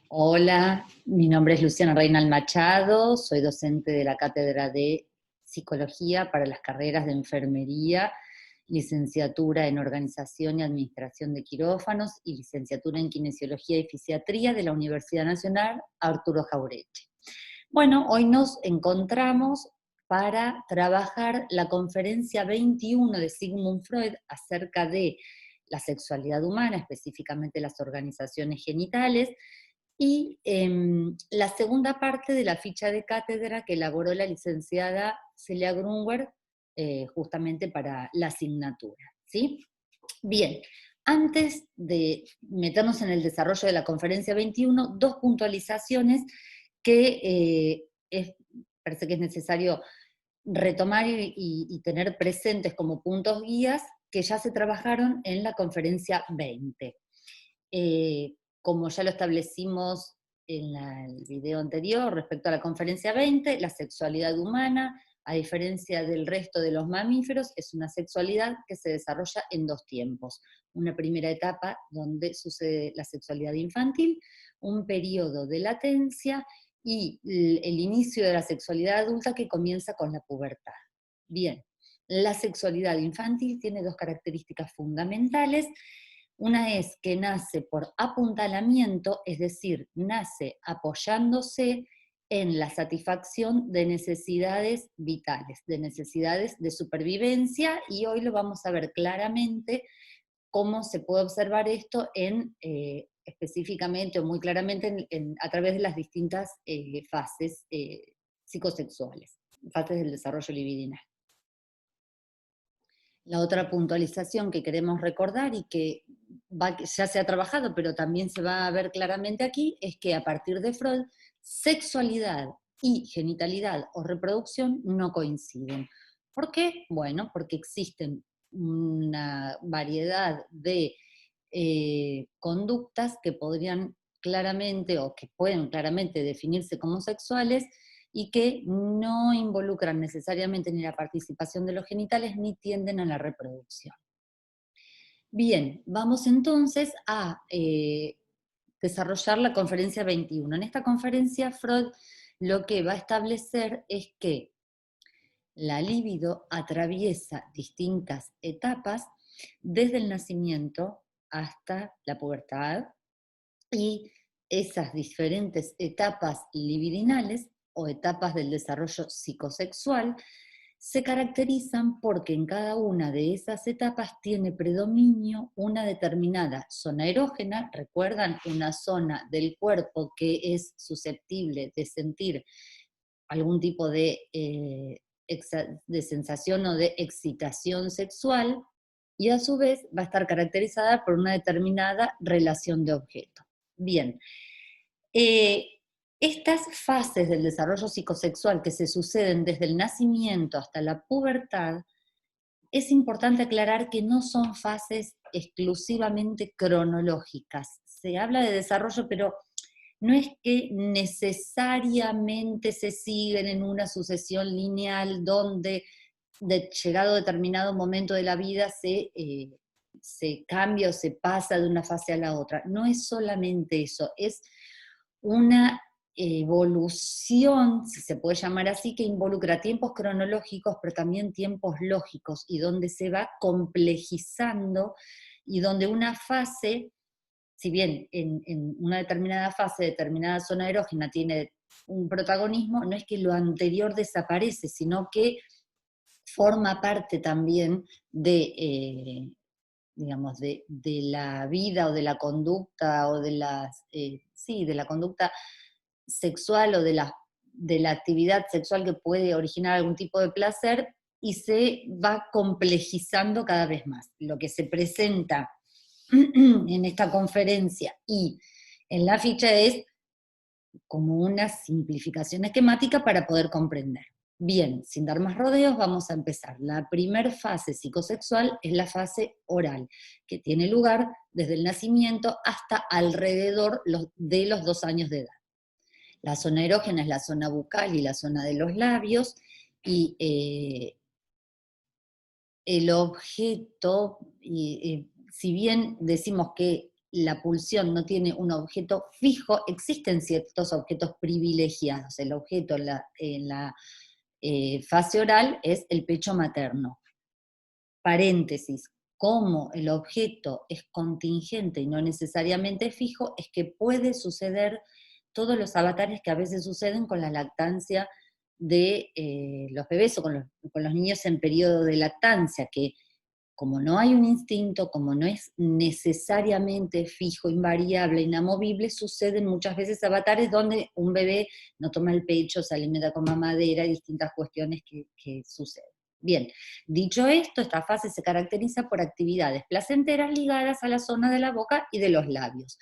Hola, mi nombre es Luciana Reynal Machado, soy docente de la Cátedra de Psicología para las carreras de Enfermería, licenciatura en Organización y Administración de Quirófanos y licenciatura en Kinesiología y Fisiatría de la Universidad Nacional Arturo Jauretche. Bueno, hoy nos encontramos para trabajar la conferencia 21 de Sigmund Freud acerca de la sexualidad humana, específicamente las organizaciones genitales, y la segunda parte de la ficha de cátedra que elaboró la licenciada Celia Grunwer justamente para la asignatura, ¿sí? Bien, antes de meternos en el desarrollo de la conferencia 21, dos puntualizaciones que parece que es necesario retomar y tener presentes como puntos guías que ya se trabajaron en la conferencia 20. Como ya lo establecimos en el video anterior respecto a la conferencia 20, la sexualidad humana, a diferencia del resto de los mamíferos, es una sexualidad que se desarrolla en dos tiempos. Una primera etapa donde sucede la sexualidad infantil, un periodo de latencia y el inicio de la sexualidad adulta que comienza con la pubertad. Bien, la sexualidad infantil tiene dos características fundamentales. Una es que nace por apuntalamiento, es decir, nace apoyándose en la satisfacción de necesidades vitales, de necesidades de supervivencia, y hoy lo vamos a ver claramente cómo se puede observar esto específicamente o muy claramente a través de las distintas fases psicosexuales, fases del desarrollo libidinal. La otra puntualización que queremos recordar y que ya se ha trabajado, pero también se va a ver claramente aquí, es que a partir de Freud, sexualidad y genitalidad o reproducción no coinciden. ¿Por qué? Bueno, porque existen una variedad de conductas que podrían claramente o que pueden claramente definirse como sexuales y que no involucran necesariamente ni la participación de los genitales ni tienden a la reproducción. Bien, vamos entonces a desarrollar la conferencia 21. En esta conferencia Freud lo que va a establecer es que la libido atraviesa distintas etapas desde el nacimiento hasta la pubertad, y esas diferentes etapas libidinales o etapas del desarrollo psicosexual se caracterizan porque en cada una de esas etapas tiene predominio una determinada zona erógena. Recuerdan, una zona del cuerpo que es susceptible de sentir algún tipo de sensación o de excitación sexual, y a su vez va a estar caracterizada por una determinada relación de objeto. Bien, eh, estas fases del desarrollo psicosexual que se suceden desde el nacimiento hasta la pubertad, es importante aclarar que no son fases exclusivamente cronológicas. Se habla de desarrollo, pero no es que necesariamente se siguen en una sucesión lineal donde llegado a determinado momento de la vida se cambia o se pasa de una fase a la otra. No es solamente eso, es una evolución, si se puede llamar así, que involucra tiempos cronológicos, pero también tiempos lógicos, y donde se va complejizando, y donde una fase, si bien en una determinada fase, determinada zona erógena tiene un protagonismo, no es que lo anterior desaparece, sino que forma parte también digamos, de la vida o de la conducta o sí, de la conducta sexual o de la actividad sexual que puede originar algún tipo de placer, y se va complejizando cada vez más. Lo que se presenta en esta conferencia y en la ficha es como una simplificación esquemática para poder comprender. Bien, sin dar más rodeos, vamos a empezar. La primera fase psicosexual es la fase oral, que tiene lugar desde el nacimiento hasta alrededor de los 2 años de edad. La zona erógena es la zona bucal y la zona de los labios, y el objeto, si bien decimos que la pulsión no tiene un objeto fijo, existen ciertos objetos privilegiados. El objeto en la fase oral es el pecho materno. Paréntesis, como el objeto es contingente y no necesariamente fijo, es que puede suceder todos los avatares que a veces suceden con la lactancia de los bebés o con los niños en periodo de lactancia, que como no hay un instinto, como no es necesariamente fijo, invariable, inamovible, suceden muchas veces avatares donde un bebé no toma el pecho, se alimenta con mamadera, distintas cuestiones que suceden. Bien, dicho esto, esta fase se caracteriza por actividades placenteras ligadas a la zona de la boca y de los labios.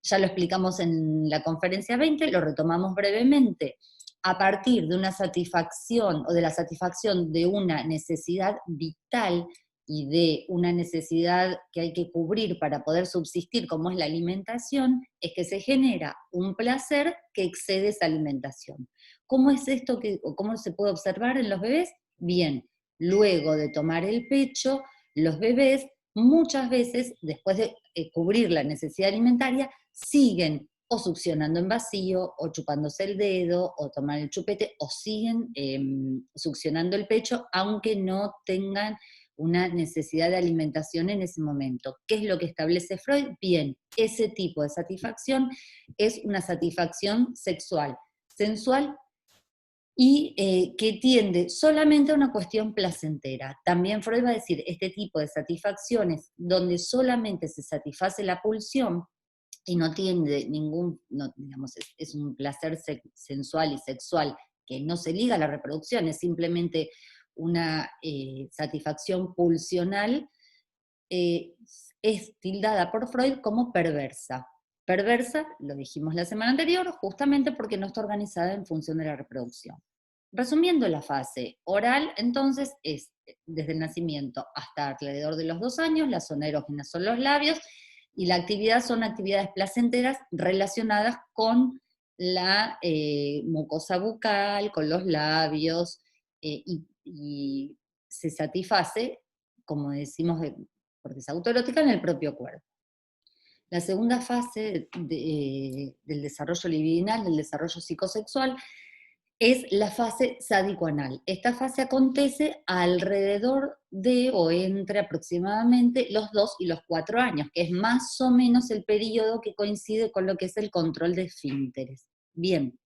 Ya lo explicamos en la conferencia 20, lo retomamos brevemente. A partir de una satisfacción o de la satisfacción de una necesidad vital y de una necesidad que hay que cubrir para poder subsistir, como es la alimentación, es que se genera un placer que excede esa alimentación. ¿Cómo es esto o cómo se puede observar en los bebés? Bien, luego de tomar el pecho, los bebés muchas veces, después de cubrir la necesidad alimentaria, siguen o succionando en vacío, o chupándose el dedo, o tomar el chupete, o siguen succionando el pecho, aunque no tengan una necesidad de alimentación en ese momento. ¿Qué es lo que establece Freud? Bien, ese tipo de satisfacción es una satisfacción sexual, sensual, y que tiende solamente a una cuestión placentera. También Freud va a decir, este tipo de satisfacciones donde solamente se satisface la pulsión y no tiene ningún, no, digamos, es un placer sensual y sexual que no se liga a la reproducción, es simplemente una satisfacción pulsional, es tildada por Freud como perversa. Perversa, lo dijimos la semana anterior, justamente porque no está organizada en función de la reproducción. Resumiendo la fase oral, entonces, es desde el nacimiento hasta alrededor de los 2 años, la zona erógena son los labios, y la actividad son actividades placenteras relacionadas con la mucosa bucal, con los labios, y se satisface, como decimos, porque es autoerótica, en el propio cuerpo. La segunda fase del desarrollo libidinal, del desarrollo psicosexual, es la fase sádico-anal. Esta fase acontece alrededor de o entre aproximadamente los 2 y los 4 años, que es más o menos el periodo que coincide con lo que es el control de esfínteres. Bien,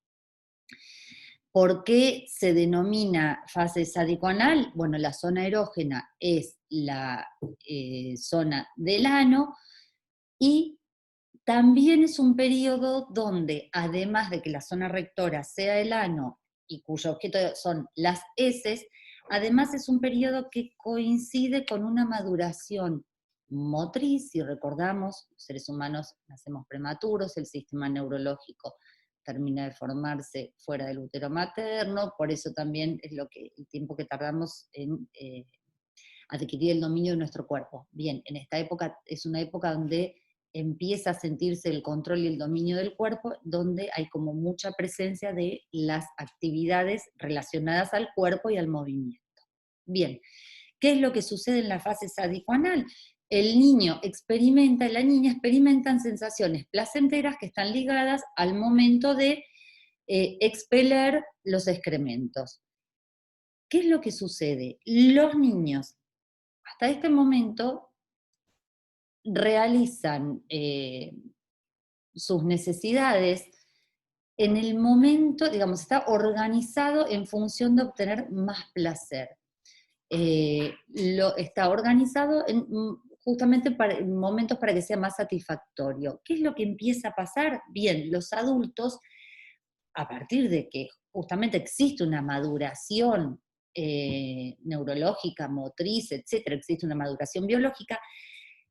¿por qué se denomina fase sádico-anal? Bueno, la zona erógena es la zona del ano, y también es un periodo donde, además de que la zona rectora sea el ano y cuyo objeto son las heces, además es un periodo que coincide con una maduración motriz. Si recordamos, los seres humanos nacemos prematuros, el sistema neurológico termina de formarse fuera del útero materno, por eso también es el tiempo que tardamos en adquirir el dominio de nuestro cuerpo. Bien, en esta época es una época donde empieza a sentirse el control y el dominio del cuerpo, donde hay como mucha presencia de las actividades relacionadas al cuerpo y al movimiento. Bien, ¿qué es lo que sucede en la fase sádico-anal? El niño experimenta y la niña experimentan sensaciones placenteras que están ligadas al momento de expeler los excrementos. ¿Qué es lo que sucede? Los niños hasta este momento realizan sus necesidades en el momento, digamos, está organizado en función de obtener más placer. Está organizado justamente en momentos para que sea más satisfactorio. ¿Qué es lo que empieza a pasar? Bien, los adultos, a partir de que justamente existe una maduración neurológica, motriz, etcétera, existe una maduración biológica,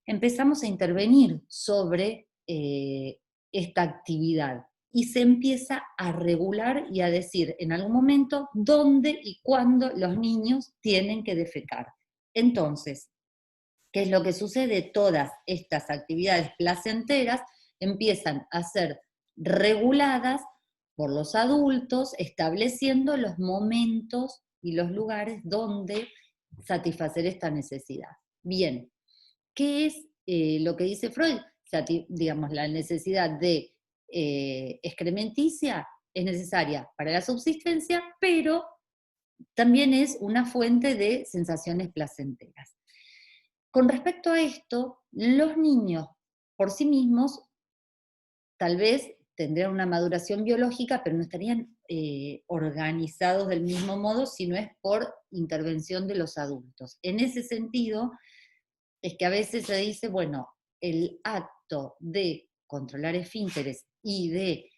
empezamos a intervenir sobre esta actividad y se empieza a regular y a decir en algún momento dónde y cuándo los niños tienen que defecar. Entonces, ¿qué es lo que sucede? Todas estas actividades placenteras empiezan a ser reguladas por los adultos, estableciendo los momentos y los lugares donde satisfacer esta necesidad. Bien, ¿qué es lo que dice Freud? digamos, la necesidad de excrementicia es necesaria para la subsistencia, pero también es una fuente de sensaciones placenteras. Con respecto a esto, los niños por sí mismos tal vez tendrían una maduración biológica, pero no estarían organizados del mismo modo si no es por intervención de los adultos. En ese sentido, es que a veces se dice, bueno, el acto de controlar esfínteres y de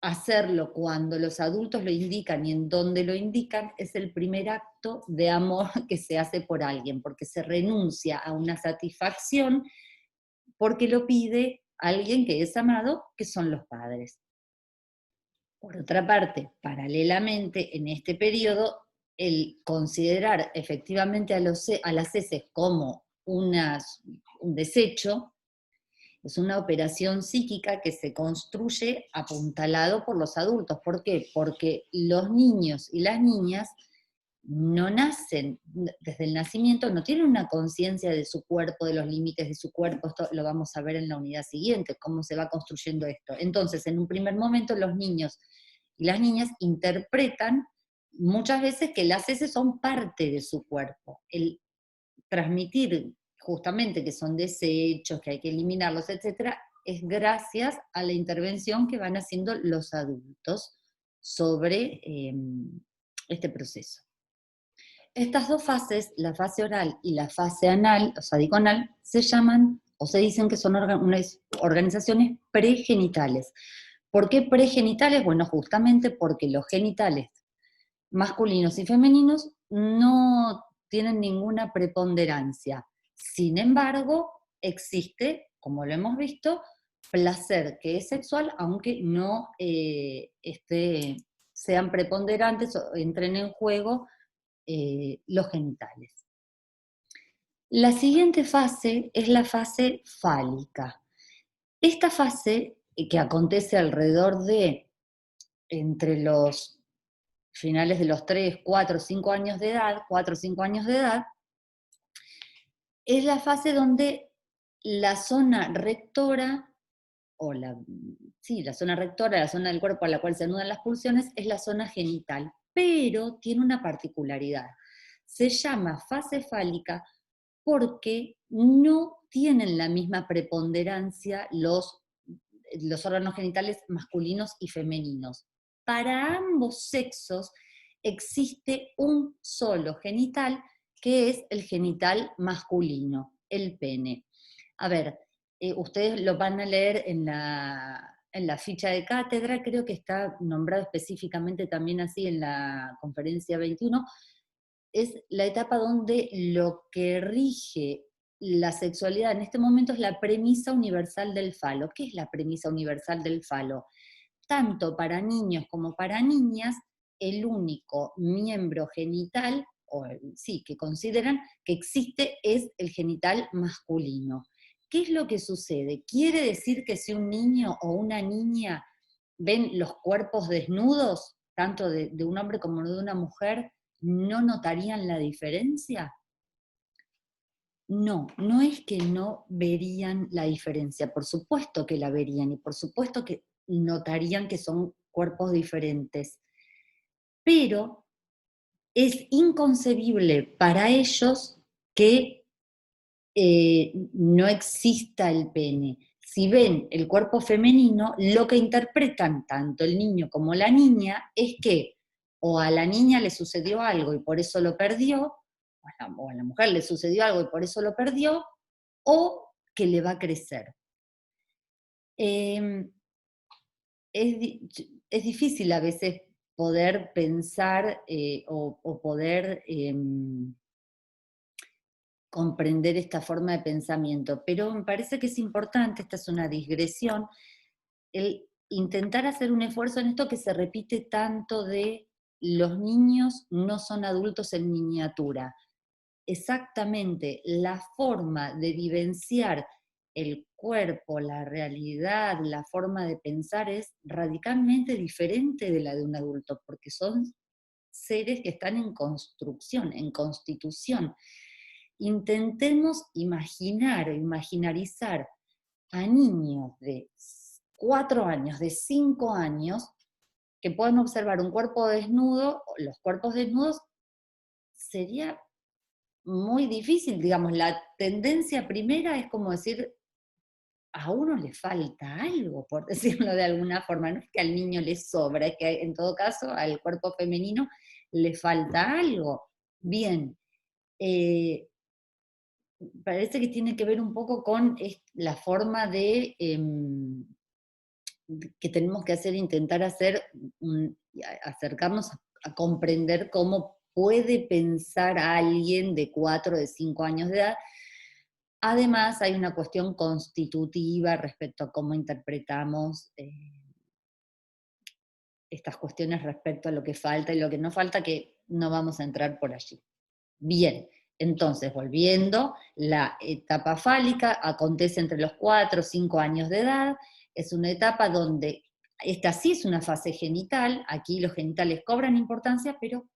hacerlo cuando los adultos lo indican y en donde lo indican es el primer acto de amor que se hace por alguien, porque se renuncia a una satisfacción porque lo pide alguien que es amado, que son los padres. Por otra parte, paralelamente, en este periodo, el considerar efectivamente a las heces como un desecho, es una operación psíquica que se construye apuntalado por los adultos. ¿Por qué? Porque los niños y las niñas no nacen, desde el nacimiento no tienen una conciencia de su cuerpo, de los límites de su cuerpo. Esto lo vamos a ver en la unidad siguiente, cómo se va construyendo esto. Entonces, en un primer momento, los niños y las niñas interpretan muchas veces que las heces son parte de su cuerpo. El transmitir justamente que son desechos, que hay que eliminarlos, etcétera, es gracias a la intervención que van haciendo los adultos sobre este proceso. Estas dos fases, la fase oral y la fase anal, o sadiconal, se llaman o se dicen que son unas organizaciones pregenitales. ¿Por qué pregenitales? Bueno, justamente porque los genitales masculinos y femeninos no tienen ninguna preponderancia. Sin embargo, existe, como lo hemos visto, placer que es sexual, aunque no sean preponderantes o entren en juego los genitales. La siguiente fase es la fase fálica. Esta fase, que acontece alrededor de entre los finales de los 3, 4, 5 años de edad, 4 o 5 años de edad, es la fase donde la zona rectora, la zona rectora, la zona del cuerpo a la cual se anudan las pulsiones, es la zona genital, pero tiene una particularidad. Se llama fase fálica porque no tienen la misma preponderancia los órganos genitales masculinos y femeninos. Para ambos sexos existe un solo genital, que es el genital masculino, el pene. A ver, ustedes lo van a leer en la ficha de cátedra, creo que está nombrado específicamente también así en la conferencia 21, es la etapa donde lo que rige la sexualidad en este momento es la premisa universal del falo. ¿Qué es la premisa universal del falo? Tanto para niños como para niñas, el único miembro genital, que consideran que existe, es el genital masculino. ¿Qué es lo que sucede? ¿Quiere decir que si un niño o una niña ven los cuerpos desnudos, tanto de un hombre como de una mujer, no notarían la diferencia? No, no es que no verían la diferencia, por supuesto que la verían y por supuesto que notarían que son cuerpos diferentes, pero es inconcebible para ellos que no exista el pene. Si ven el cuerpo femenino, lo que interpretan tanto el niño como la niña es que o a la niña le sucedió algo y por eso lo perdió, o a la mujer le sucedió algo y por eso lo perdió, o que le va a crecer. Eh, es difícil a veces poder pensar o poder comprender esta forma de pensamiento, pero me parece que es importante, esta es una digresión, el intentar hacer un esfuerzo en esto que se repite tanto de los niños no son adultos en miniatura. Exactamente, la forma de vivenciar el cuerpo, la realidad, la forma de pensar es radicalmente diferente de la de un adulto, porque son seres que están en construcción, en constitución. intentemos imaginar o imaginarizar a niños de 4 años, de 5 años, que puedan observar un cuerpo desnudo, los cuerpos desnudos, sería muy difícil, digamos, la tendencia primera es como decir, a uno le falta algo, por decirlo de alguna forma, no es que al niño le sobra, es que en todo caso al cuerpo femenino le falta algo. Bien, eh, parece que tiene que ver un poco con la forma de que tenemos que hacer, intentar hacer, acercarnos a comprender cómo puede pensar a alguien de 4, de 5 años de edad. Además, hay una cuestión constitutiva respecto a cómo interpretamos estas cuestiones respecto a lo que falta y lo que no falta, que no vamos a entrar por allí. Bien, entonces, volviendo, la etapa fálica acontece entre los 4 o 5 años de edad, es una etapa donde, esta sí es una fase genital, aquí los genitales cobran importancia, pero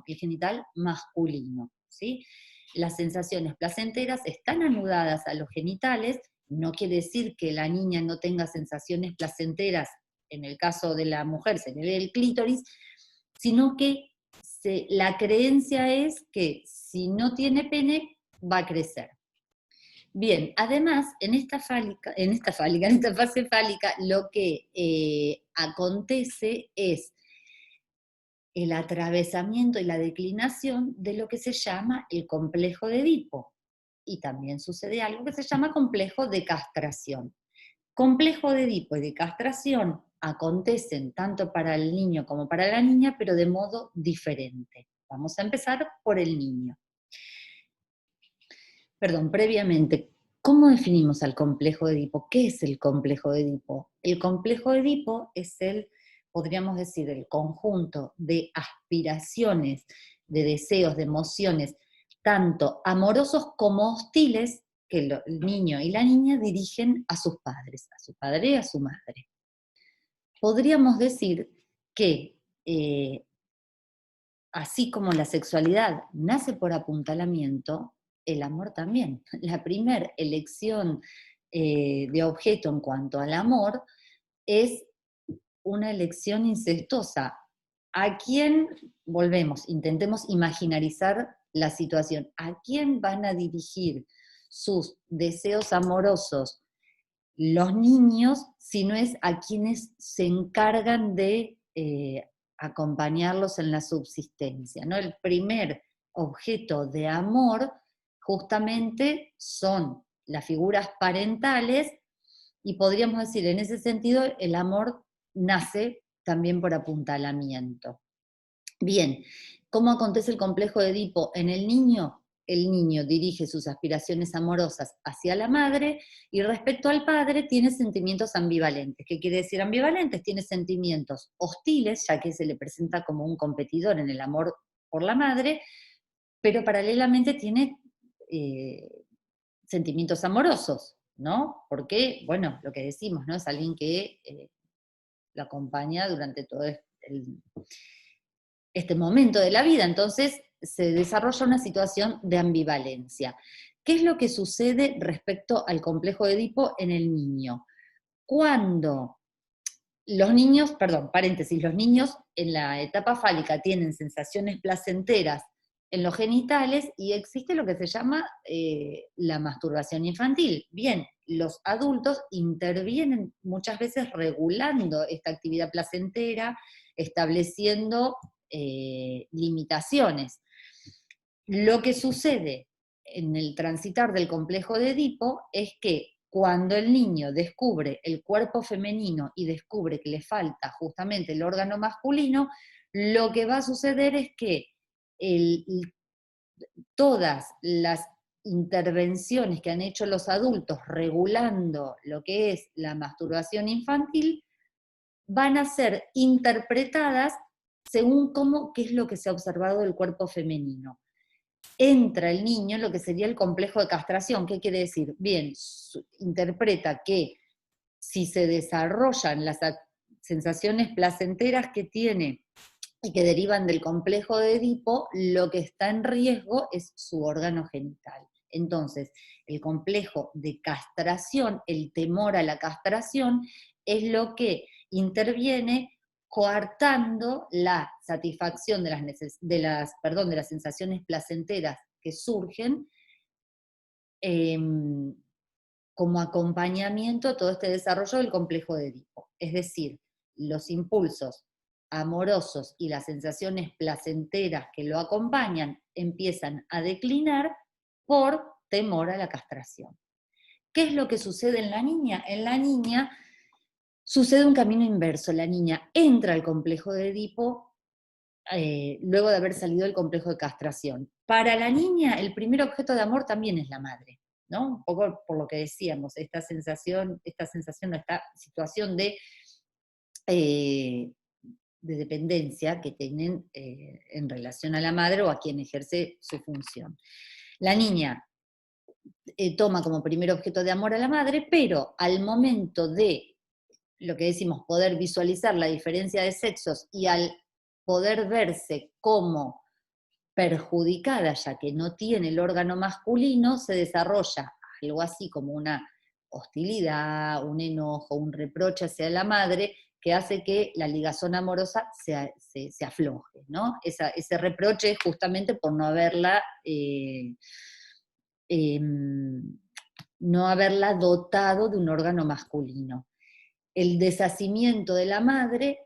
el genital masculino, ¿sí? Las sensaciones placenteras están anudadas a los genitales, no quiere decir que la niña no tenga sensaciones placenteras, en el caso de la mujer se le ve el clítoris, sino que la creencia es que si no tiene pene, va a crecer. Bien, además, en esta fase fálica, lo que acontece es el atravesamiento y la declinación de lo que se llama el complejo de Edipo. Y también sucede algo que se llama complejo de castración. Complejo de Edipo y de castración acontecen tanto para el niño como para la niña, pero de modo diferente. Vamos a empezar por el niño. Perdón, previamente, ¿cómo definimos al complejo de Edipo? ¿Qué es el complejo de Edipo? El complejo de Edipo es podríamos decir, el conjunto de aspiraciones, de deseos, de emociones, tanto amorosos como hostiles, que el niño y la niña dirigen a sus padres, a su padre y a su madre. Podríamos decir que así como la sexualidad nace por apuntalamiento, el amor también. La primera elección de objeto en cuanto al amor es una elección incestuosa. ¿A quién, volvemos, intentemos imaginarizar la situación, a quién van a dirigir sus deseos amorosos los niños, si no es a quienes se encargan de acompañarlos en la subsistencia, ¿no? El primer objeto de amor justamente son las figuras parentales, y podríamos decir, en ese sentido, el amor nace también por apuntalamiento. Bien, ¿cómo acontece el complejo de Edipo en el niño? El niño dirige sus aspiraciones amorosas hacia la madre y respecto al padre tiene sentimientos ambivalentes. ¿Qué quiere decir ambivalentes? Tiene sentimientos hostiles, ya que se le presenta como un competidor en el amor por la madre, pero paralelamente tiene sentimientos amorosos, ¿no? Porque, bueno, lo que decimos, ¿no? Es alguien que lo acompaña durante todo este momento de la vida, entonces se desarrolla una situación de ambivalencia. ¿Qué es lo que sucede respecto al complejo de Edipo en el niño? Cuando los niños, perdón, paréntesis, los niños en la etapa fálica tienen sensaciones placenteras en los genitales y existe lo que se llama la masturbación infantil. Bien, los adultos intervienen muchas veces regulando esta actividad placentera, estableciendo limitaciones. Lo que sucede en el transitar del complejo de Edipo es que cuando el niño descubre el cuerpo femenino y descubre que le falta justamente el órgano masculino, lo que va a suceder es que todas las intervenciones que han hecho los adultos regulando lo que es la masturbación infantil van a ser interpretadas según qué es lo que se ha observado del cuerpo femenino. Entra el niño en lo que sería el complejo de castración. ¿Qué quiere decir? Bien, interpreta que si se desarrollan las sensaciones placenteras que tiene y que derivan del complejo de Edipo, lo que está en riesgo es su órgano genital. Entonces, el complejo de castración, el temor a la castración, es lo que interviene coartando la satisfacción de las sensaciones placenteras que surgen eh, como acompañamiento a todo este desarrollo del complejo de Edipo. Es decir, los impulsos amorosos y las sensaciones placenteras que lo acompañan empiezan a declinar por temor a la castración. ¿Qué es lo que sucede en la niña? En la niña sucede un camino inverso. La niña entra al complejo de Edipo luego de haber salido del complejo de castración. Para la niña, el primer objeto de amor también es la madre, ¿no? Un poco por lo que decíamos, esta sensación, esta situación eh, de dependencia que tienen en relación a la madre o a quien ejerce su función. La niña toma como primer objeto de amor a la madre, pero al momento de lo que decimos, poder visualizar la diferencia de sexos y al poder verse como perjudicada, ya que no tiene el órgano masculino, se desarrolla algo así como una hostilidad, un enojo, un reproche hacia la madre, que hace que la ligazón amorosa se afloje, ¿no? Ese reproche es justamente por eh, no haberla dotado de un órgano masculino. El deshacimiento de la madre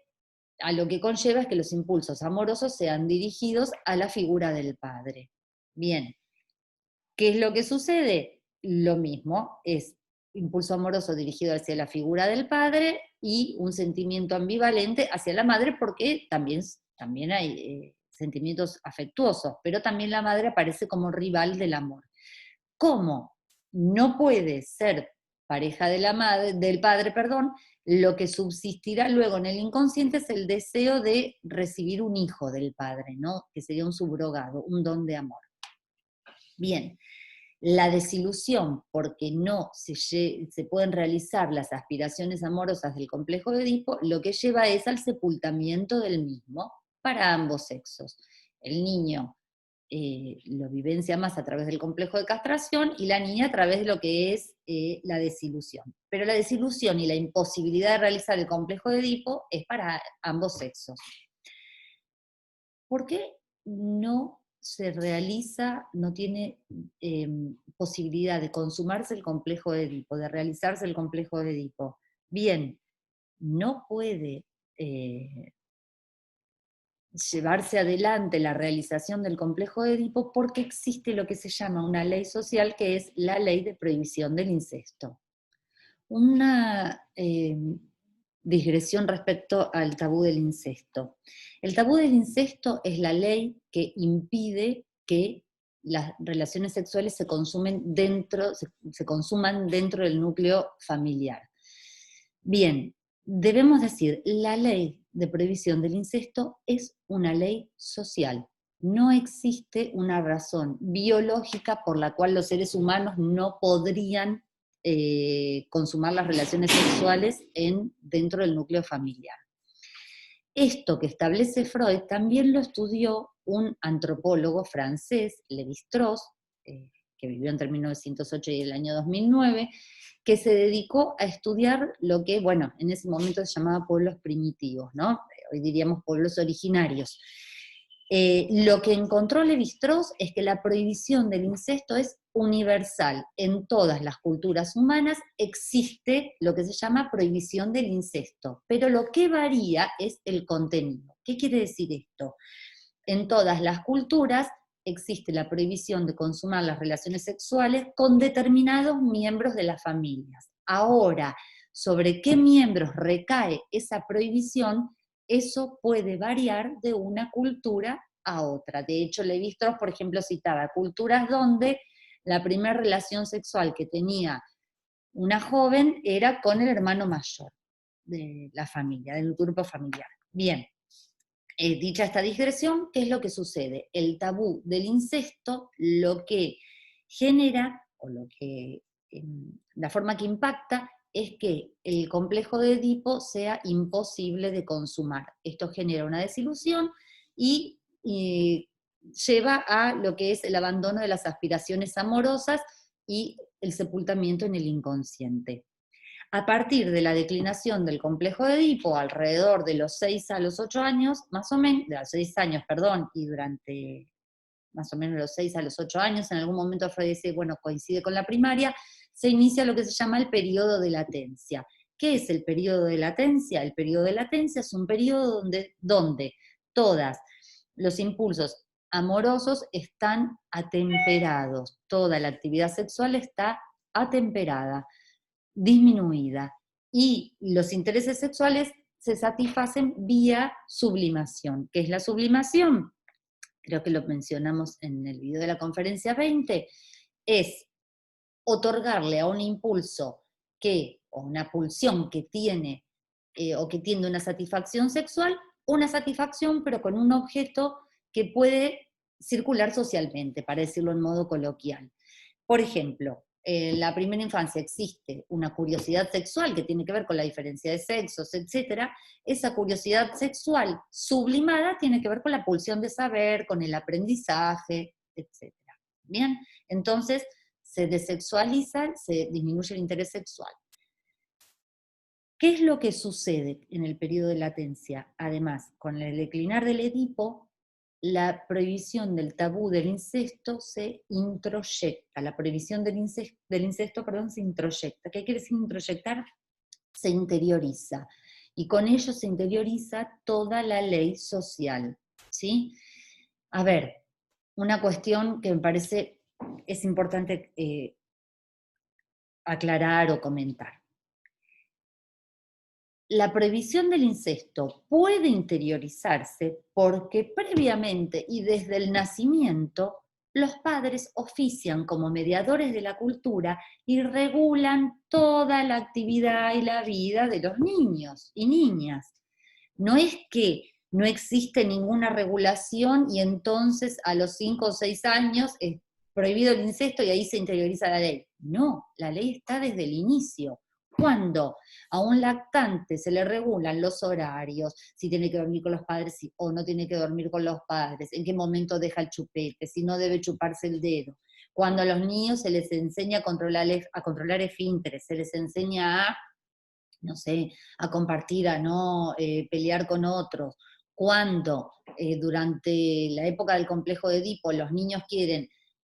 a lo que conlleva es que los impulsos amorosos sean dirigidos a la figura del padre. Bien, ¿qué es lo que sucede? Lo mismo, es impulso amoroso dirigido hacia la figura del padre y un sentimiento ambivalente hacia la madre, porque también hay sentimientos afectuosos, pero también la madre aparece como rival del amor. ¿Cómo no puede ser pareja de del padre, perdón, lo que subsistirá luego en el inconsciente es el deseo de recibir un hijo del padre, ¿no? Que sería un subrogado, un don de amor. Bien, la desilusión porque no se pueden realizar las aspiraciones amorosas del complejo de Edipo, lo que lleva es al sepultamiento del mismo para ambos sexos. El niño lo vivencia más a través del complejo de castración y la niña a través de lo que es la desilusión. Pero la desilusión y la imposibilidad de realizar el complejo de Edipo es para ambos sexos. ¿Por qué no se realiza, no tiene posibilidad de consumarse el complejo de Edipo, de realizarse el complejo de Edipo? Bien, no puede llevarse adelante la realización del complejo de Edipo porque existe lo que se llama una ley social, que es la ley de prohibición del incesto. Una digresión respecto al tabú del incesto. El tabú del incesto es la ley que impide que las relaciones sexuales se consuman dentro del núcleo familiar. Bien, debemos decir, la ley de prohibición del incesto es una ley social. No existe una razón biológica por la cual los seres humanos no podrían consumar las relaciones sexuales dentro del núcleo familiar. Esto que establece Freud también lo estudió un antropólogo francés, Lévi-Strauss, que vivió entre 1908 y el año 2009, que se dedicó a estudiar lo que, bueno, en ese momento se llamaba pueblos primitivos, ¿no? Hoy diríamos pueblos originarios. Lo que encontró Lévi-Strauss es que la prohibición del incesto es universal. En todas las culturas humanas existe lo que se llama prohibición del incesto, pero lo que varía es el contenido. ¿Qué quiere decir esto? En todas las culturas existe la prohibición de consumar las relaciones sexuales con determinados miembros de las familias. Ahora, sobre qué miembros recae esa prohibición, eso puede variar de una cultura a otra. De hecho, Lévi-Strauss, por ejemplo, citaba culturas donde la primera relación sexual que tenía una joven era con el hermano mayor de la familia, del grupo familiar. Bien, dicha esta digresión, ¿qué es lo que sucede? El tabú del incesto lo que genera, o la forma que impacta, es que el complejo de Edipo sea imposible de consumar. Esto genera una desilusión y lleva a lo que es el abandono de las aspiraciones amorosas y el sepultamiento en el inconsciente. A partir de la declinación del complejo de Edipo, alrededor de los 6 a los 8 años, más o menos, de los 6 años, perdón, y durante más o menos los 6 a los 8 años, en algún momento Freud dice, bueno, coincide con la primaria, se inicia lo que se llama el periodo de latencia. ¿Qué es el periodo de latencia? El periodo de latencia es un periodo donde todos los impulsos amorosos están atemperados, toda la actividad sexual está atemperada, disminuida, y los intereses sexuales se satisfacen vía sublimación. ¿Qué es la sublimación? Creo que lo mencionamos en el video de la conferencia 20, es otorgarle a un impulso o una pulsión que tiene o que tiene una satisfacción sexual, una satisfacción pero con un objeto que puede circular socialmente, para decirlo en modo coloquial. Por ejemplo, en la primera infancia existe una curiosidad sexual que tiene que ver con la diferencia de sexos, etc. Esa curiosidad sexual sublimada tiene que ver con la pulsión de saber, con el aprendizaje, etc. Bien, entonces se desexualiza, se disminuye el interés sexual. ¿Qué es lo que sucede en el periodo de latencia? Además, con el declinar del Edipo, la prohibición del tabú del incesto se introyecta, la prohibición del incesto, se introyecta. ¿Qué quiere decir introyectar? Se interioriza. Y con ello se interioriza toda la ley social, ¿sí? A ver, una cuestión que me parece es importante aclarar o comentar. La prohibición del incesto puede interiorizarse porque previamente y desde el nacimiento los padres ofician como mediadores de la cultura y regulan toda la actividad y la vida de los niños y niñas. No es que no existe ninguna regulación y entonces a los 5 o 6 años es prohibido el incesto y ahí se interioriza la ley. No, la ley está desde el inicio. Cuando a un lactante se le regulan los horarios, si tiene que dormir con los padres o no tiene que dormir con los padres, en qué momento deja el chupete, si no debe chuparse el dedo. Cuando a los niños se les enseña a controlar esfínteres, se les enseña a, no sé, a compartir, a no pelear con otros. Cuando durante la época del complejo de Edipo los niños quieren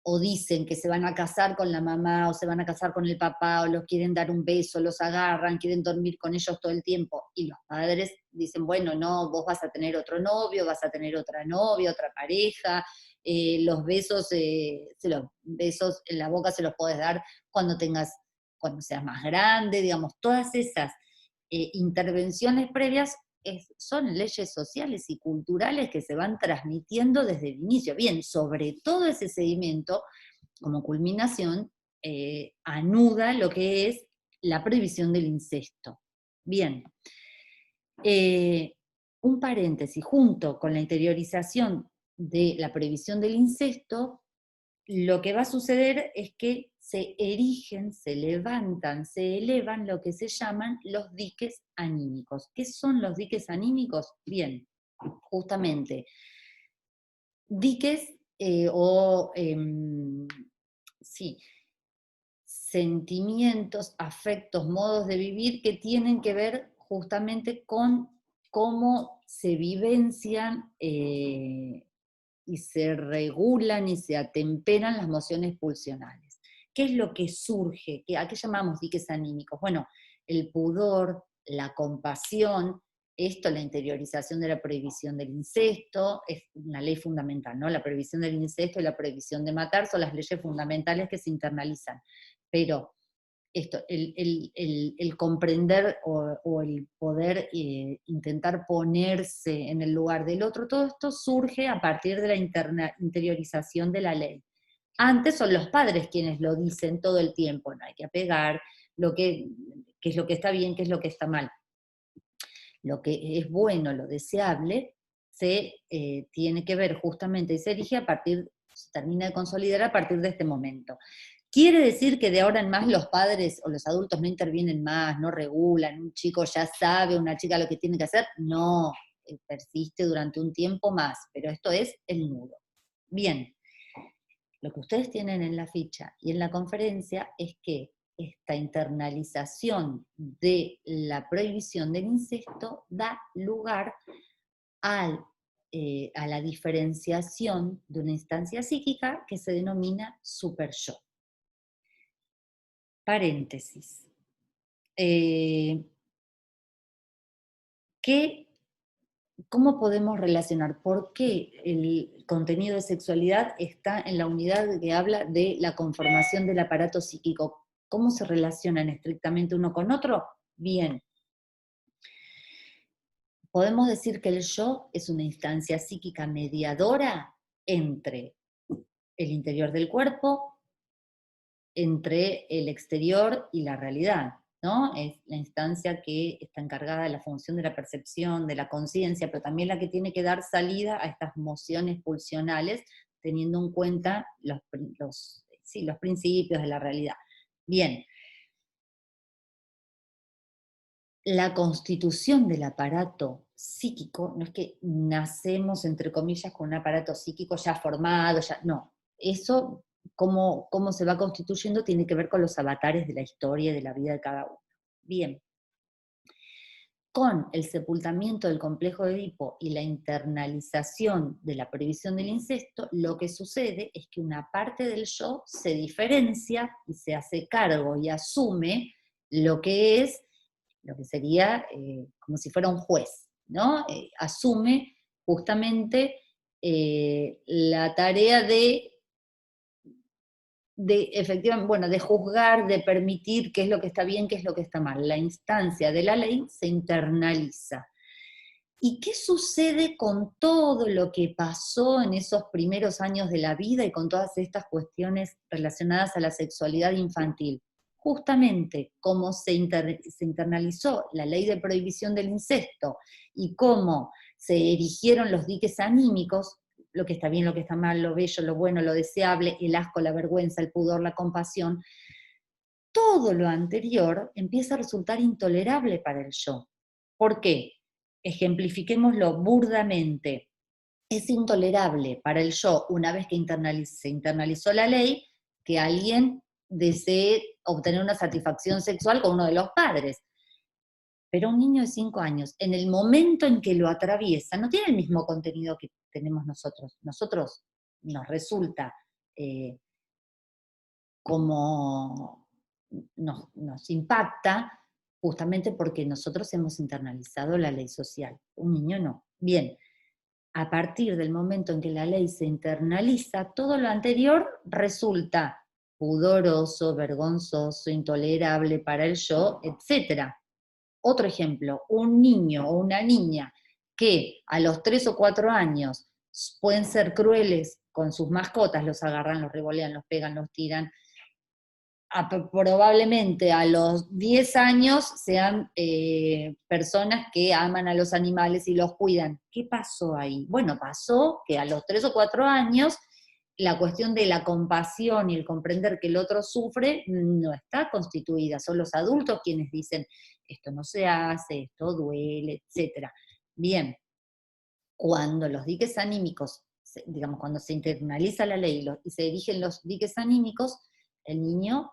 o dicen que se van a casar con la mamá o se van a casar con el papá o los quieren dar un beso, los agarran, quieren dormir con ellos todo el tiempo y los padres dicen, bueno, no, vos vas a tener otro novio, vas a tener otra novia, otra pareja, los besos en la boca se los podés dar cuando seas más grande, digamos, todas esas intervenciones previas son leyes sociales y culturales que se van transmitiendo desde el inicio. Bien, sobre todo ese sedimento, como culminación, anuda lo que es la prohibición del incesto. Bien, un paréntesis, junto con la interiorización de la prohibición del incesto, lo que va a suceder es que se erigen, se levantan, se elevan lo que se llaman los diques anímicos. ¿Qué son los diques anímicos? Bien, justamente, diques sí, sentimientos, afectos, modos de vivir que tienen que ver justamente con cómo se vivencian y se regulan y se atemperan las mociones pulsionales. ¿Qué es lo que surge? ¿A qué llamamos diques anímicos? Bueno, el pudor, la compasión, esto, la interiorización de la prohibición del incesto, es una ley fundamental, ¿no? La prohibición del incesto y la prohibición de matar son las leyes fundamentales que se internalizan. Pero esto, el comprender o el poder intentar ponerse en el lugar del otro, todo esto surge a partir de la interiorización de la ley. Antes son los padres quienes lo dicen todo el tiempo, no hay que apegar, qué es lo que está bien, qué es lo que está mal. Lo que es bueno, lo deseable, se tiene que ver justamente y se erige se termina de consolidar a partir de este momento. ¿Quiere decir que de ahora en más los padres o los adultos no intervienen más, no regulan, un chico ya sabe, una chica lo que tiene que hacer? No, persiste durante un tiempo más, pero esto es el nudo. Bien, lo que ustedes tienen en la ficha y en la conferencia es que esta internalización de la prohibición del incesto da lugar a la diferenciación de una instancia psíquica que se denomina superyo. Paréntesis. ¿Cómo podemos relacionar? ¿Por qué el contenido de sexualidad está en la unidad que habla de la conformación del aparato psíquico? ¿Cómo se relacionan estrictamente uno con otro? Bien. Podemos decir que el yo es una instancia psíquica mediadora entre el interior del cuerpo, entre el exterior y la realidad, ¿no? Es la instancia que está encargada de la función de la percepción, de la conciencia, pero también la que tiene que dar salida a estas mociones pulsionales, teniendo en cuenta los principios de la realidad. Bien, la constitución del aparato psíquico, no es que nacemos, entre comillas, con un aparato psíquico ya formado, no, eso, cómo se va constituyendo, tiene que ver con los avatares de la historia y de la vida de cada uno. Bien, con el sepultamiento del complejo de Edipo y la internalización de la prohibición del incesto, lo que sucede es que una parte del yo se diferencia y se hace cargo y asume lo que sería como si fuera un juez, ¿no? Asume justamente la tarea efectivamente, bueno, de juzgar, de permitir qué es lo que está bien, qué es lo que está mal. La instancia de la ley se internaliza. ¿Y qué sucede con todo lo que pasó en esos primeros años de la vida y con todas estas cuestiones relacionadas a la sexualidad infantil? Justamente como se internalizó la ley de prohibición del incesto y cómo se erigieron los diques anímicos, lo que está bien, lo que está mal, lo bello, lo bueno, lo deseable, el asco, la vergüenza, el pudor, la compasión, todo lo anterior empieza a resultar intolerable para el yo. ¿Por qué? Ejemplifiquémoslo burdamente. Es intolerable para el yo, una vez que se internalizó la ley, que alguien desee obtener una satisfacción sexual con uno de los padres. Pero un niño de 5 años, en el momento en que lo atraviesa, no tiene el mismo contenido que tenemos nosotros. Nosotros nos resulta como nos impacta justamente porque nosotros hemos internalizado la ley social. Un niño no. Bien, a partir del momento en que la ley se internaliza, todo lo anterior resulta pudoroso, vergonzoso, intolerable para el yo, etc. Otro ejemplo, un niño o una niña que a los 3 o 4 años pueden ser crueles con sus mascotas, los agarran, los revolean, los pegan, los tiran, probablemente a los 10 años sean personas que aman a los animales y los cuidan. ¿Qué pasó ahí? Bueno, pasó que a los 3 o 4 años la cuestión de la compasión y el comprender que el otro sufre no está constituida, son los adultos quienes dicen, esto no se hace, esto duele, etc. Bien, cuando los diques anímicos, digamos, cuando se internaliza la ley y se erigen los diques anímicos, el niño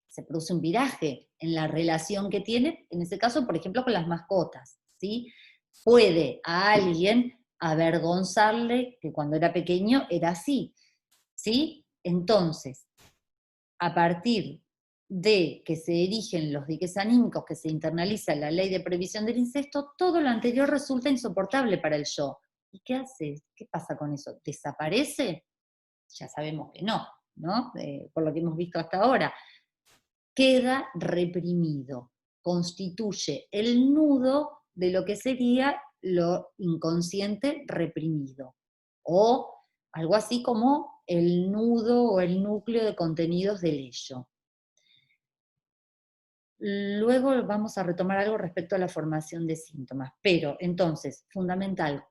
se produce un viraje en la relación que tiene, en ese caso, por ejemplo, con las mascotas, ¿sí? Puede a alguien avergonzarle que cuando era pequeño era así, ¿sí? Entonces, a partir de que se erigen los diques anímicos, que se internaliza la ley de prohibición del incesto, todo lo anterior resulta insoportable para el yo. ¿Y qué hace? ¿Qué pasa con eso? ¿Desaparece? Ya sabemos que no, ¿no? Por lo que hemos visto hasta ahora. Queda reprimido, constituye el nudo de lo que sería lo inconsciente reprimido, o algo así como el nudo o el núcleo de contenidos del ello. Luego vamos a retomar algo respecto a la formación de síntomas, pero entonces, fundamental,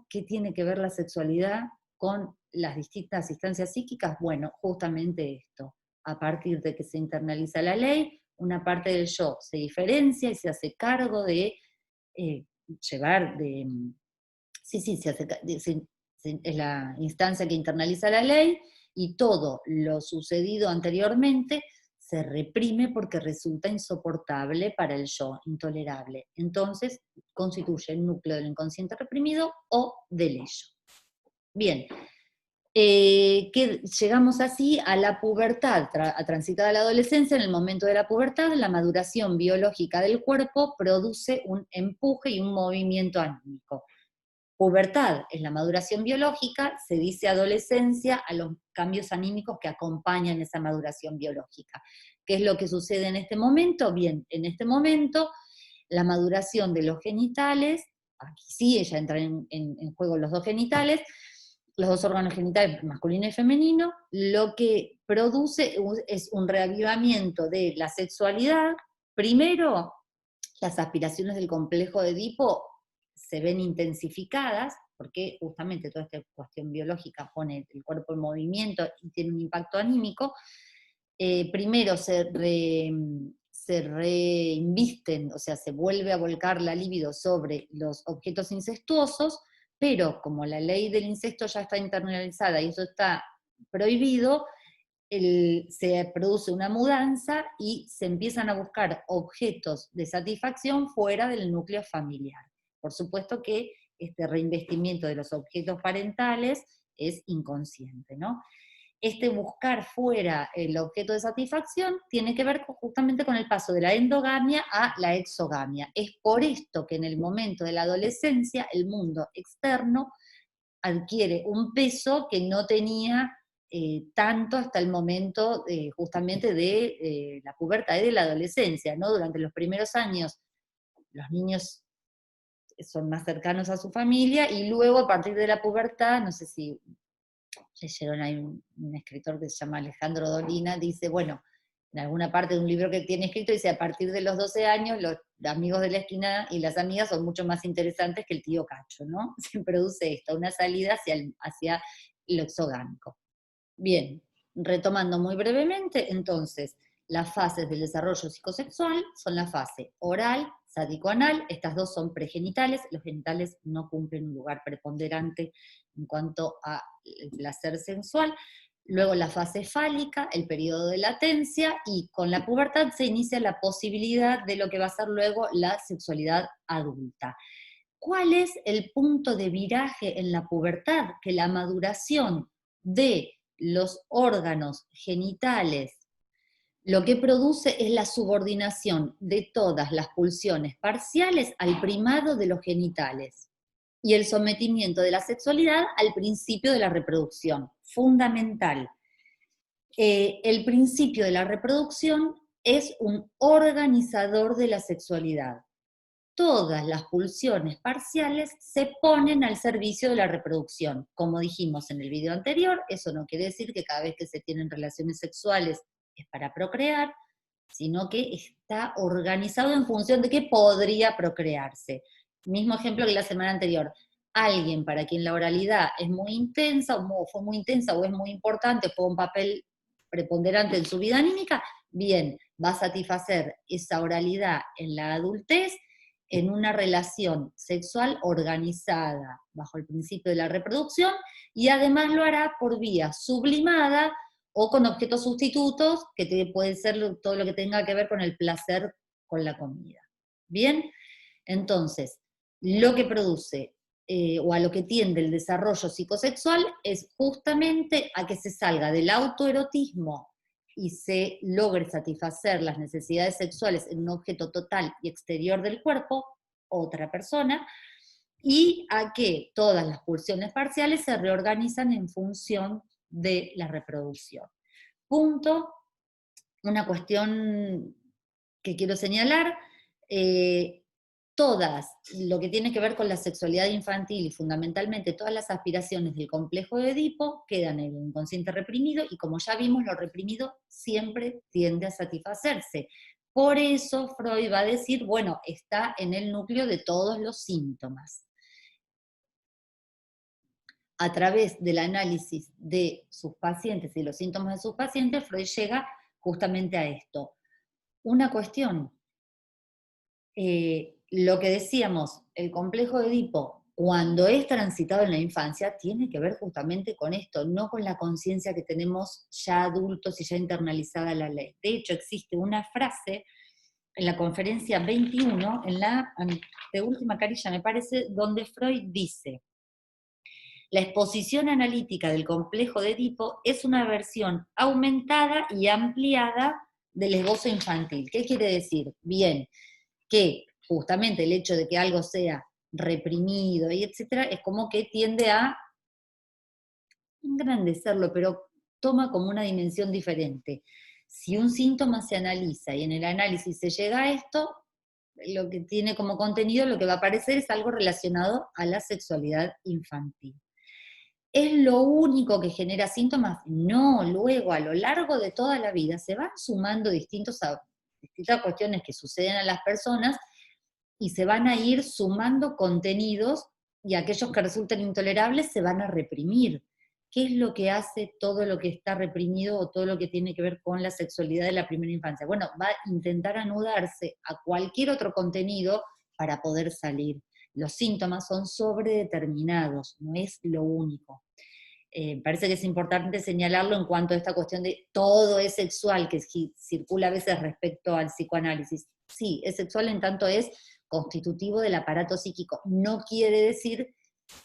¿qué tiene que ver la sexualidad con las distintas instancias psíquicas? Bueno, justamente esto. A partir de que se internaliza la ley, una parte del yo se diferencia y se hace cargo de llevar sí, sí, es la instancia que internaliza la ley y todo lo sucedido anteriormente se reprime porque resulta insoportable para el yo, intolerable. Entonces constituye el núcleo del inconsciente reprimido o del ello. Bien, que llegamos así a la pubertad, a transitada la adolescencia. En el momento de la pubertad, la maduración biológica del cuerpo produce un empuje y un movimiento anímico. Pubertad es la maduración biológica, se dice adolescencia a los cambios anímicos que acompañan esa maduración biológica. ¿Qué es lo que sucede en este momento? Bien, en este momento la maduración de los genitales, aquí sí, ella entra en juego los dos genitales, los dos órganos genitales, masculino y femenino, lo que produce es un reavivamiento de la sexualidad. Primero, las aspiraciones del complejo de Edipo se ven intensificadas, porque justamente toda esta cuestión biológica pone el cuerpo en movimiento y tiene un impacto anímico. Primero se reinvisten, o sea, se vuelve a volcar la libido sobre los objetos incestuosos, pero como la ley del incesto ya está internalizada y eso está prohibido, se produce una mudanza y se empiezan a buscar objetos de satisfacción fuera del núcleo familiar. Por supuesto que este reinvestimiento de los objetos parentales es inconsciente, ¿no? Este buscar fuera el objeto de satisfacción tiene que ver justamente con el paso de la endogamia a la exogamia. Es por esto que en el momento de la adolescencia el mundo externo adquiere un peso que no tenía tanto hasta el momento justamente de la pubertad y de la adolescencia, ¿no? Durante los primeros años los niños son más cercanos a su familia y luego a partir de la pubertad, no sé si leyeron, hay un escritor que se llama Alejandro Dolina, dice, bueno, en alguna parte de un libro que tiene escrito, dice, a partir de los 12 años, los amigos de la esquina y las amigas son mucho más interesantes que el tío Cacho, ¿no? Se produce esto, una salida hacia lo exogámico. Bien, retomando muy brevemente, entonces, las fases del desarrollo psicosexual son la fase oral, sádico-anal, estas dos son pregenitales, los genitales no cumplen un lugar preponderante en cuanto al placer sensual. Luego la fase fálica, el periodo de latencia, y con la pubertad se inicia la posibilidad de lo que va a ser luego la sexualidad adulta. ¿Cuál es el punto de viraje en la pubertad? Que la maduración de los órganos genitales lo que produce es la subordinación de todas las pulsiones parciales al primado de los genitales y el sometimiento de la sexualidad al principio de la reproducción, fundamental. El principio de la reproducción es un organizador de la sexualidad. Todas las pulsiones parciales se ponen al servicio de la reproducción. Como dijimos en el video anterior, eso no quiere decir que cada vez que se tienen relaciones sexuales es para procrear, sino que está organizado en función de qué podría procrearse. Mismo ejemplo que la semana anterior. Alguien para quien la oralidad es muy intensa, o fue muy intensa, o es muy importante, fue un papel preponderante en su vida anímica, bien, va a satisfacer esa oralidad en la adultez en una relación sexual organizada bajo el principio de la reproducción y además lo hará por vía sublimada o con objetos sustitutos, que puede ser todo lo que tenga que ver con el placer con la comida. Bien, entonces, lo que produce o a lo que tiende el desarrollo psicosexual es justamente a que se salga del autoerotismo y se logre satisfacer las necesidades sexuales en un objeto total y exterior del cuerpo, otra persona, y a que todas las pulsiones parciales se reorganizan en función de la reproducción. Punto, una cuestión que quiero señalar, todas, lo que tiene que ver con la sexualidad infantil y fundamentalmente todas las aspiraciones del complejo de Edipo quedan en el inconsciente reprimido y como ya vimos, lo reprimido siempre tiende a satisfacerse. Por eso Freud va a decir, bueno, está en el núcleo de todos los síntomas. A través del análisis de sus pacientes y los síntomas de sus pacientes, Freud llega justamente a esto. Una cuestión, lo que decíamos, el complejo de Edipo, cuando es transitado en la infancia, tiene que ver justamente con esto, no con la conciencia que tenemos ya adultos y ya internalizada la ley. De hecho, existe una frase en la conferencia 21, en la anteúltima carilla me parece, donde Freud dice: la exposición analítica del complejo de Edipo es una versión aumentada y ampliada del esbozo infantil. ¿Qué quiere decir? Bien, que justamente el hecho de que algo sea reprimido y etcétera, es como que tiende a engrandecerlo, pero toma como una dimensión diferente. Si un síntoma se analiza y en el análisis se llega a esto, lo que tiene como contenido, lo que va a aparecer es algo relacionado a la sexualidad infantil. ¿Es lo único que genera síntomas? No, luego a lo largo de toda la vida se van sumando distintas cuestiones que suceden a las personas y se van a ir sumando contenidos y aquellos que resulten intolerables se van a reprimir. ¿Qué es lo que hace todo lo que está reprimido o todo lo que tiene que ver con la sexualidad de la primera infancia? Bueno, va a intentar anudarse a cualquier otro contenido para poder salir. Los síntomas son sobredeterminados, no es lo único. Parece que es importante señalarlo en cuanto a esta cuestión de todo es sexual, que circula a veces respecto al psicoanálisis. Sí, es sexual en tanto es constitutivo del aparato psíquico. No quiere decir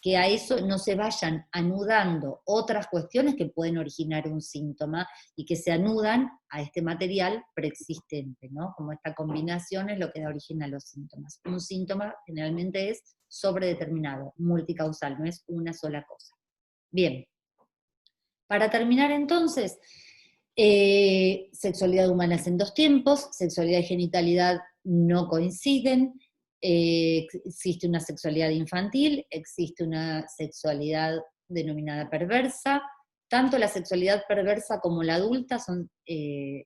que a eso no se vayan anudando otras cuestiones que pueden originar un síntoma y que se anudan a este material preexistente, ¿no? Como esta combinación es lo que da origen a los síntomas. Un síntoma generalmente es sobredeterminado, multicausal, no es una sola cosa. Bien, para terminar entonces, sexualidad humana es en dos tiempos, sexualidad y genitalidad no coinciden, existe una sexualidad infantil, existe una sexualidad denominada perversa, tanto la sexualidad perversa como la adulta son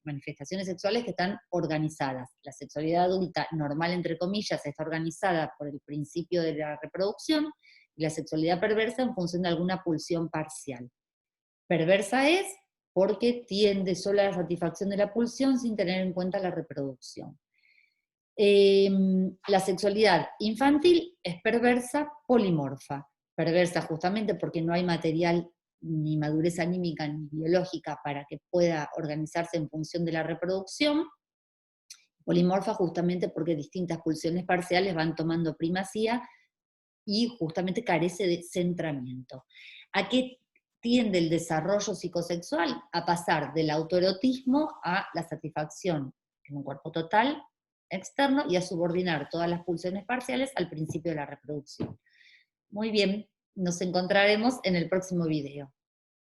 manifestaciones sexuales que están organizadas. La sexualidad adulta, normal entre comillas, está organizada por el principio de la reproducción, y la sexualidad perversa en función de alguna pulsión parcial. Perversa es porque tiende solo a la satisfacción de la pulsión sin tener en cuenta la reproducción. La sexualidad infantil es perversa polimorfa. Perversa justamente porque no hay material ni madurez anímica ni biológica para que pueda organizarse en función de la reproducción. Polimorfa justamente porque distintas pulsiones parciales van tomando primacía y justamente carece de centramiento. ¿A qué tiende el desarrollo psicosexual? A pasar del autoerotismo a la satisfacción en un cuerpo total, externo, y a subordinar todas las pulsiones parciales al principio de la reproducción. Muy bien, nos encontraremos en el próximo video.